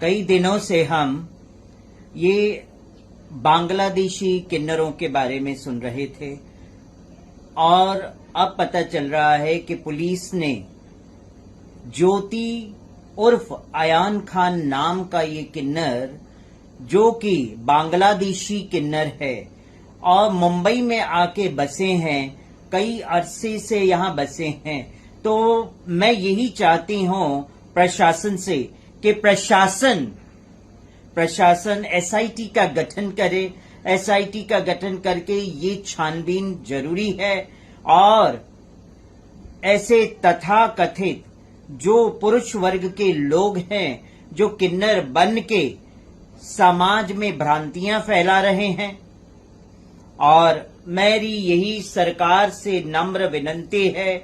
कई दिनों से हम ये बांग्लादेशी किन्नरों के बारे में सुन रहे थे और अब पता चल रहा है कि पुलिस ने ज्योति उर्फ अयान खान नाम का ये किन्नर, जो कि बांग्लादेशी किन्नर है और मुंबई में आके बसे हैं, कई अरसे से यहाँ बसे हैं। तो मैं यही चाहती हूँ प्रशासन से कि प्रशासन एसआईटी का गठन करे। एसआईटी का गठन करके ये छानबीन जरूरी है और ऐसे तथाकथित जो पुरुष वर्ग के लोग हैं जो किन्नर बन के समाज में भ्रांतियां फैला रहे हैं, और मेरी यही सरकार से नम्र विनती है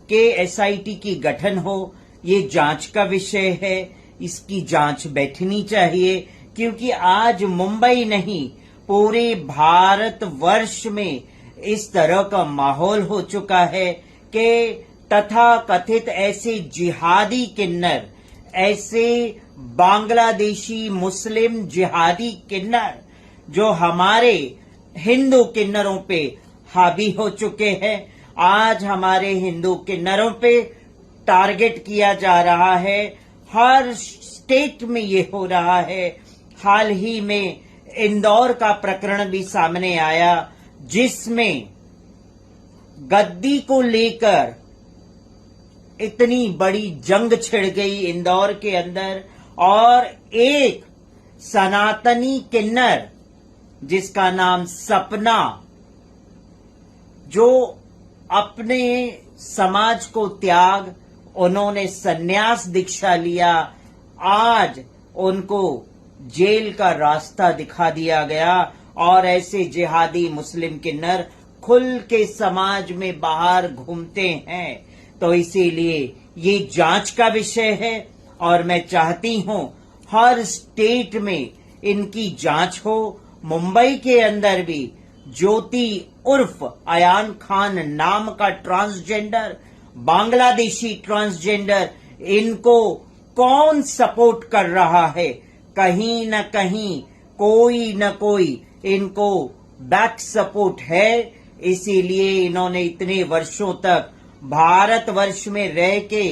कि एसआईटी की गठन हो। ये जांच का विषय है, इसकी जांच बैठनी चाहिए, क्योंकि आज मुंबई नहीं पूरे भारतवर्ष में इस तरह का माहौल हो चुका है कि तथाकथित ऐसे जिहादी किन्नर, ऐसे बांग्लादेशी मुस्लिम जिहादी किन्नर जो हमारे हिंदू किन्नरों पे हावी हो चुके हैं, आज हमारे हिंदू किन्नरों पे टारगेट किया जा रहा है। हर स्टेट में ये हो रहा है। हाल ही में इंदौर का प्रकरण भी सामने आया जिसमें गद्दी को लेकर इतनी बड़ी जंग छिड़ गई इंदौर के अंदर, और एक सनातनी किन्नर जिसका नाम सपना, जो अपने समाज को त्याग, उन्होंने सन्यास दीक्षा लिया, आज उनको जेल का रास्ता दिखा दिया गया। और ऐसे जिहादी मुस्लिम किन्नर खुल के समाज में बाहर घूमते हैं। तो इसीलिए ये जांच का विषय है और मैं चाहती हूं हर स्टेट में इनकी जांच हो। मुंबई के अंदर भी ज्योति उर्फ अयान खान नाम का ट्रांसजेंडर, बांग्लादेशी ट्रांसजेंडर, इनको कौन सपोर्ट कर रहा है? कहीं न कहीं कोई न कोई इनको बैक सपोर्ट है। इसीलिए इन्होंने इतने वर्षों तक भारतवर्ष में रह के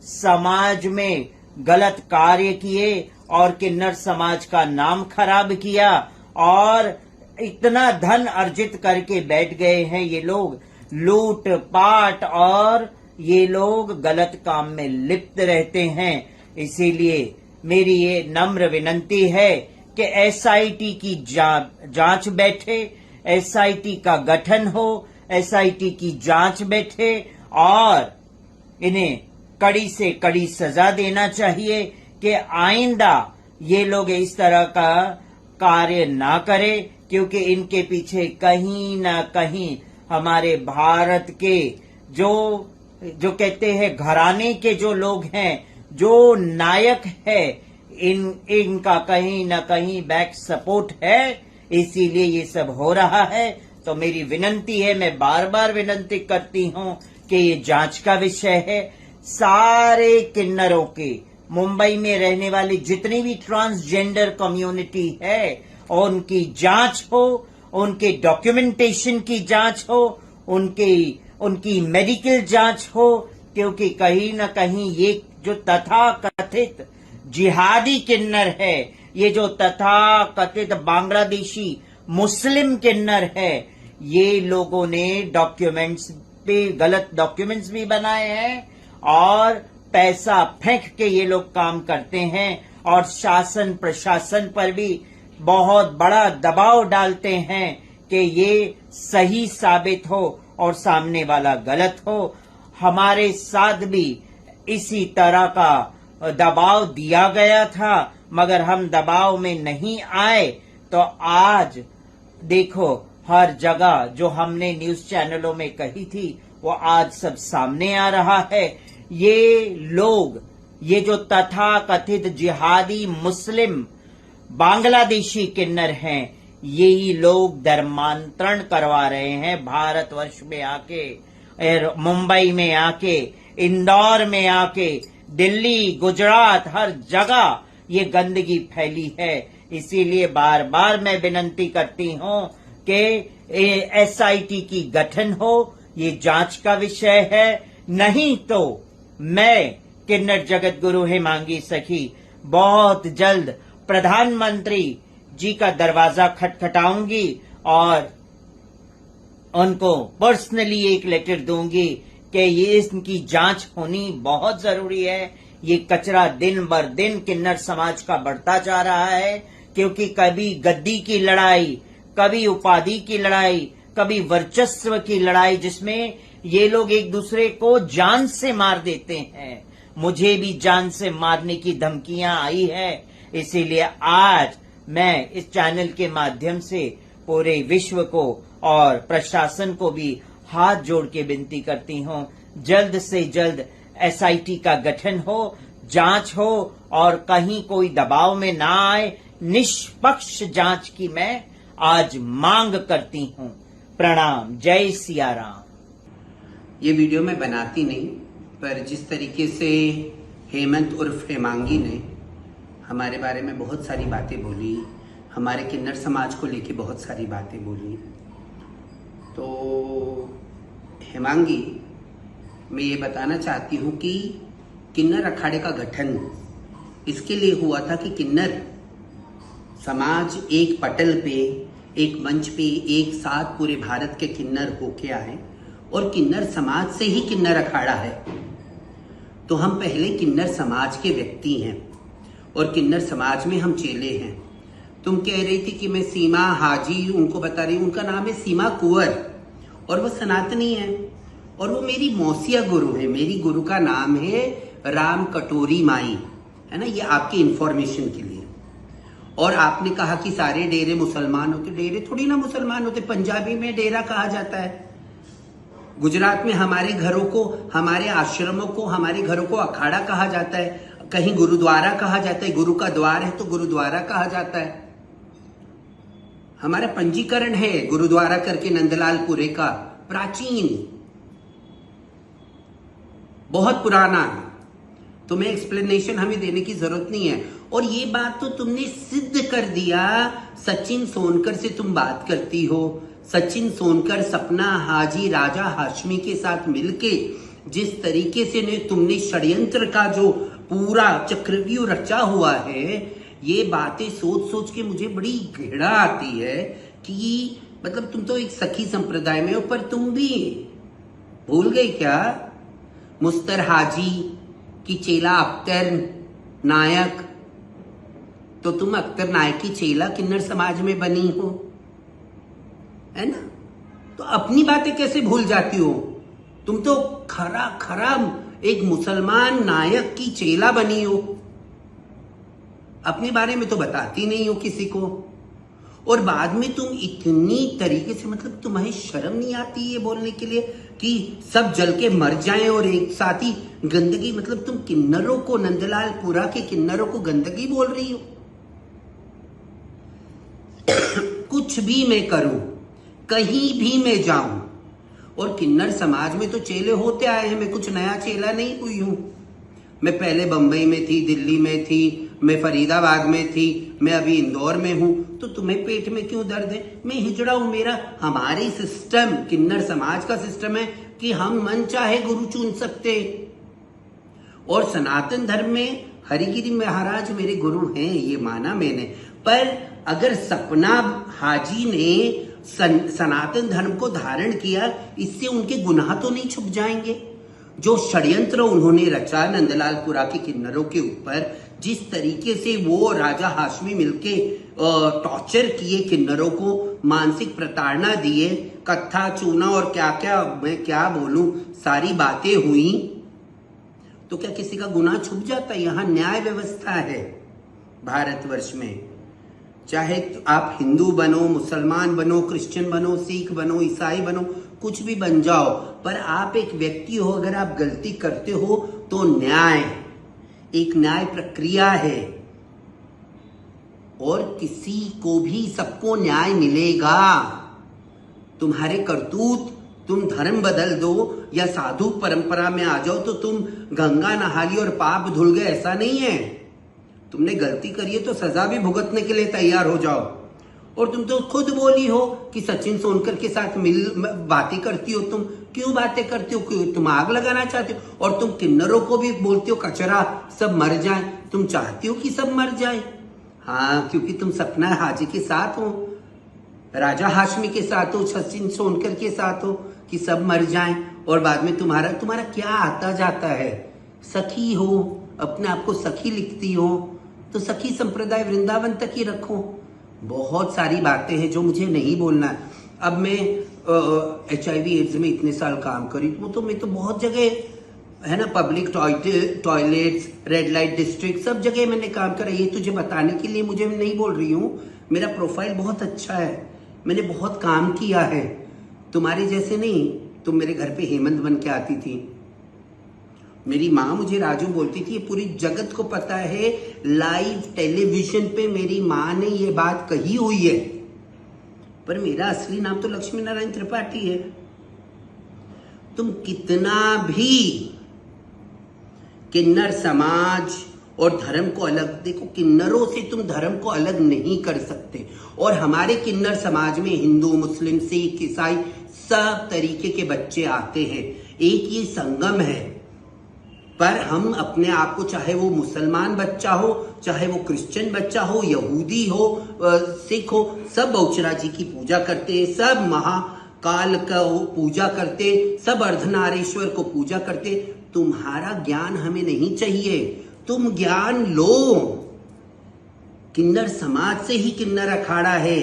समाज में गलत कार्य किए और किन्नर समाज का नाम खराब किया और इतना धन अर्जित करके बैठ गए हैं ये लोग, लूट पाट, और ये लोग गलत काम में लिप्त रहते हैं। इसीलिए मेरी ये नम्र विनती है कि एसआईटी की जांच बैठे, एसआईटी का गठन हो, एसआईटी की जांच बैठे और इन्हें कड़ी से कड़ी सजा देना चाहिए कि आइंदा ये लोग इस तरह का कार्य ना करें, क्योंकि इनके पीछे कहीं ना कहीं हमारे भारत के जो कहते हैं घराने के जो लोग हैं, जो नायक है, इनका कहीं ना कहीं बैक सपोर्ट है। इसीलिए ये सब हो रहा है। तो मेरी विनती है, मैं बार बार विनती करती हूं कि ये जांच का विषय है। सारे किन्नरों के, मुंबई में रहने वाली जितनी भी ट्रांसजेंडर कम्युनिटी है, उनकी जांच हो, उनके डॉक्यूमेंटेशन की जांच हो, उनकी मेडिकल जांच हो, क्योंकि कहीं न कहीं ये जो तथाकथित जिहादी किन्नर है, ये जो तथाकथित बांग्लादेशी मुस्लिम किन्नर है, ये लोगों ने डॉक्यूमेंट्स पे गलत डॉक्यूमेंट्स भी बनाए हैं और पैसा फेंक के ये लोग काम करते हैं और शासन प्रशासन पर भी बहुत बड़ा दबाव डालते हैं कि ये सही साबित हो और सामने वाला गलत हो। हमारे साथ भी इसी तरह का दबाव दिया गया था, मगर हम दबाव में नहीं आए। तो आज देखो, हर जगह जो हमने न्यूज चैनलों में कही थी वो आज सब सामने आ रहा है। ये लोग, ये जो तथाकथित जिहादी मुस्लिम बांग्लादेशी किन्नर हैं, यही लोग धर्मांतरण करवा रहे हैं भारतवर्ष में आके, मुंबई में आके, इंदौर में आके, दिल्ली, गुजरात, हर जगह ये गंदगी फैली है। इसीलिए बार बार मैं विनती करती हूं कि एसआईटी की गठन हो, ये जांच का विषय है। नहीं तो मैं किन्नर जगत गुरु हेमांगी सखी बहुत जल्द प्रधानमंत्री जी का दरवाजा खटखटाऊंगी और उनको पर्सनली एक लेटर दूंगी कि ये इनकी जांच होनी बहुत जरूरी है। ये कचरा दिन बर दिन किन्नर समाज का बढ़ता जा रहा है, क्योंकि कभी गद्दी की लड़ाई, कभी उपाधि की लड़ाई, कभी वर्चस्व की लड़ाई, जिसमें ये लोग एक दूसरे को जान से मार देते हैं। मुझे भी जान से मारने की धमकियां आई है। इसीलिए आज मैं इस चैनल के माध्यम से पूरे विश्व को और प्रशासन को भी हाथ जोड़ के विनती करती हूं, जल्द से जल्द एसआईटी का गठन हो, जांच हो और कहीं कोई दबाव में ना आए। निष्पक्ष जांच की मैं आज मांग करती हूं। प्रणाम। जय सिया राम। ये वीडियो मैं बनाती नहीं, पर जिस तरीके से हेमंत उर्फ हेमांगी ने हमारे बारे में बहुत सारी बातें बोली, हमारे किन्नर समाज को लेके बहुत सारी बातें बोली, तो हेमांगी, मैं ये बताना चाहती हूँ कि किन्नर अखाड़े का गठन इसके लिए हुआ था कि किन्नर समाज एक पटल पे, एक मंच पे एक साथ पूरे भारत के किन्नर होके आए। और किन्नर समाज से ही किन्नर अखाड़ा है, तो हम पहले किन्नर समाज के व्यक्ति हैं और किन्नर समाज में हम चेले हैं। तुम कह रही थी कि मैं सीमा हाजी उनको बता रही हूँ, उनका नाम है सीमा कुंवर और वो सनातनी है और वो मेरी मौसिया गुरु है। मेरी गुरु का नाम है राम कटोरी माई, है ना, ये आपकी इंफॉर्मेशन के लिए। और आपने कहा कि सारे डेरे मुसलमान होते, डेरे थोड़ी ना मुसलमान होते, पंजाबी में डेरा कहा जाता है। गुजरात में हमारे घरों को, हमारे आश्रमों को, हमारे घरों को अखाड़ा कहा जाता है, कहीं गुरुद्वारा कहा जाता है, गुरु का द्वार है तो गुरुद्वारा कहा जाता है। हमारा पंजीकरण है गुरुद्वारा करके नंदलालपुरे का, प्राचीन, बहुत पुराना है, तुम्हें एक्सप्लेनेशन हमें देने की जरूरत नहीं है। और ये बात तो तुमने सिद्ध कर दिया। सचिन सोनकर से तुम बात करती हो, सचिन सोनकर सपना हाजी राजा हाशमी के साथ मिलके जिस तरीके से तुमने षड्यंत्र का जो पूरा चक्रव्यूह रचा हुआ है, ये बातें सोच सोच के मुझे बड़ी घृणा आती है कि मतलब तुम तो एक सखी संप्रदाय में हो, पर तुम भी भूल गए क्या मुस्तर हाजी की चेला अख्तर नायक, तो तुम अख्तर नायक की चेला किन्नर समाज में बनी हो, है ना। तो अपनी बातें कैसे भूल जाती हो? तुम तो खरा खरा एक मुसलमान नायक की चेला बनी हो, अपने बारे में तो बताती नहीं हो किसी को। और बाद में तुम इतनी तरीके से, मतलब तुम्हें शर्म नहीं आती ये बोलने के लिए कि सब जल के मर जाएं और एक साथ ही गंदगी, मतलब तुम किन्नरों को, नंदलालपुरा के किन्नरों को गंदगी बोल रही हो। कुछ भी मैं करूं, कहीं भी मैं जाऊं, और किन्नर समाज में तो चेले होते आए हैं, मैं कुछ नया चेला नहीं हुई हूं। मैं पहले बंबई में थी, दिल्ली में थी, मैं फरीदाबाद में थी, मैं अभी इंदौर में हूं। तो तुम्हें पेट में क्यों दर्द है? मैं हिजड़ा हूं। मेरा, हमारी सिस्टम, किन्नर समाज का सिस्टम है कि हम मन चाहे गुरु चुन सकते। और सनातन धर्म में हरिगिरी महाराज मेरे गुरु हैं, ये माना मैंने। पर अगर सपना हाजी ने सनातन धर्म को धारण किया, इससे उनके गुनाह तो नहीं छुप जाएंगे? जो षड्यंत्र उन्होंने रचा नंदलालपुरा के किन्नरों के ऊपर, जिस तरीके से वो राजा हाशमी मिलके टॉर्चर किए किन्नरों को, मानसिक प्रताड़ना दिए, कत्था चूना और क्या क्या, मैं क्या बोलूं, सारी बातें हुई, तो क्या किसी का गुनाह छुप जाता है? यहाँ न्याय व्यवस्था है भारतवर्ष में। चाहे आप हिंदू बनो, मुसलमान बनो, क्रिश्चियन बनो, सिख बनो, ईसाई बनो, कुछ भी बन जाओ, पर आप एक व्यक्ति हो, अगर आप गलती करते हो तो न्याय, एक न्याय प्रक्रिया है और किसी को भी, सबको न्याय मिलेगा। तुम्हारे करतूत, तुम धर्म बदल दो या साधु परंपरा में आ जाओ तो तुम गंगा नहा ली और पाप धुल गए, ऐसा नहीं है। तुमने गलती करी है तो सजा भी भुगतने के लिए तैयार हो जाओ। और तुम तो खुद बोली हो कि सचिन सोनकर के साथ बातें करती हो। तुम क्यों बातें करती हो? क्यों तुम आग लगाना चाहते हो? और तुम किन्नरों को भी बोलती हो कचरा, सब मर जाए। तुम चाहती हो कि सब मर जाए? हाँ, क्योंकि तुम सपना हाजी के साथ हो, राजा हाशमी के साथ हो, सचिन सोनकर के साथ हो कि सब मर जाएं। और बाद में तुम्हारा क्या आता जाता है? सखी हो, अपने आप को सखी लिखती हो, तो सखी संप्रदाय वृंदावन तक ही रखो। बहुत सारी बातें हैं जो मुझे नहीं बोलना है। अब मैं HIV एड्स में इतने साल काम करी, तो मैं तो बहुत जगह है ना, public toilets, red light district, सब जगह मैंने काम करा। ये तुझे बताने के लिए मुझे नहीं बोल रही हूँ। मेरा प्रोफाइल बहुत अच्छा है, मैंने बहुत काम किया है। तुम्हारे जैसे नहीं। तुम मेरे घर पे हेमंत बन के आती थी, मेरी माँ मुझे राजू बोलती थी, ये पूरी जगत को पता है, लाइव टेलीविजन पे मेरी माँ ने ये बात कही हुई है। पर मेरा असली नाम तो लक्ष्मी नारायण त्रिपाठी है। तुम कितना भी किन्नर समाज और धर्म को अलग देखो, किन्नरों से तुम धर्म को अलग नहीं कर सकते। और हमारे किन्नर समाज में हिंदू, मुस्लिम, सिख, ईसाई सब तरीके के बच्चे आते हैं। एक ये संगम है। पर हम अपने आप को, चाहे वो मुसलमान बच्चा हो, चाहे वो क्रिश्चियन बच्चा हो, यहूदी हो, सिख हो, सब बहुचरा जी की पूजा करते, सब महाकाल का पूजा करते, सब अर्धनारीश्वर को पूजा करते। तुम्हारा ज्ञान हमें नहीं चाहिए, तुम ज्ञान लो। किन्नर समाज से ही किन्नर अखाड़ा है,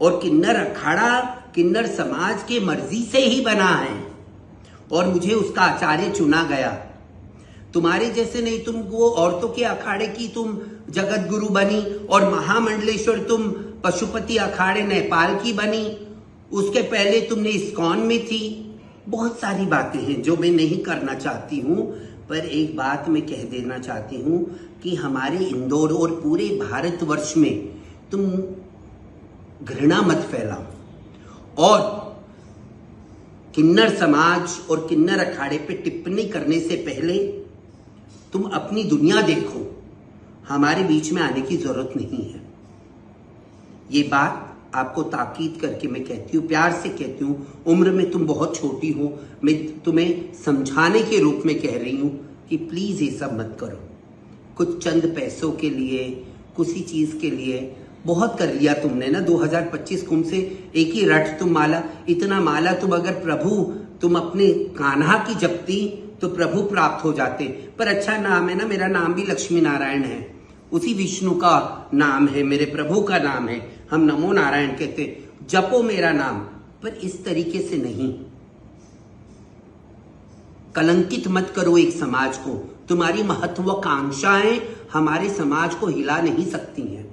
और किन्नर अखाड़ा किन्नर समाज के मर्जी से ही बना है, और मुझे उसका आचार्य चुना गया। तुम्हारे जैसे नहीं। तुम वो औरतों के अखाड़े की तुम जगत गुरु बनी, और महामंडलेश्वर तुम पशुपति अखाड़े नेपाल की बनी। उसके पहले तुमने इस्कॉन में थी। बहुत सारी बातें हैं जो मैं नहीं करना चाहती हूँ। पर एक बात मैं कह देना चाहती हूँ कि हमारे इंदौर और पूरे भारतवर्ष में तुम घृणा मत फैलाओ। और किन्नर समाज और किन्नर अखाड़े पे टिप्पणी करने से पहले तुम अपनी दुनिया देखो। हमारे बीच में आने की जरूरत नहीं है। ये बात आपको ताकीद करके मैं कहती हूँ, प्यार से कहती हूँ। उम्र में तुम बहुत छोटी हो, मैं तुम्हें समझाने के रूप में कह रही हूँ कि प्लीज ये सब मत करो। कुछ चंद पैसों के लिए, किसी चीज के लिए बहुत कर लिया तुमने ना। 2025 कुंभ से एक ही रट तुम माला, इतना माला तुम अगर प्रभु तुम अपने कान्हा की जपती तो प्रभु प्राप्त हो जाते। पर अच्छा नाम है ना, मेरा नाम भी लक्ष्मी नारायण है, उसी विष्णु का नाम है, मेरे प्रभु का नाम है। हम नमो नारायण कहते, जपो मेरा नाम, पर इस तरीके से नहीं। कलंकित मत करो एक समाज को। तुम्हारी महत्वाकांक्षाएं हमारे समाज को हिला नहीं सकती हैं।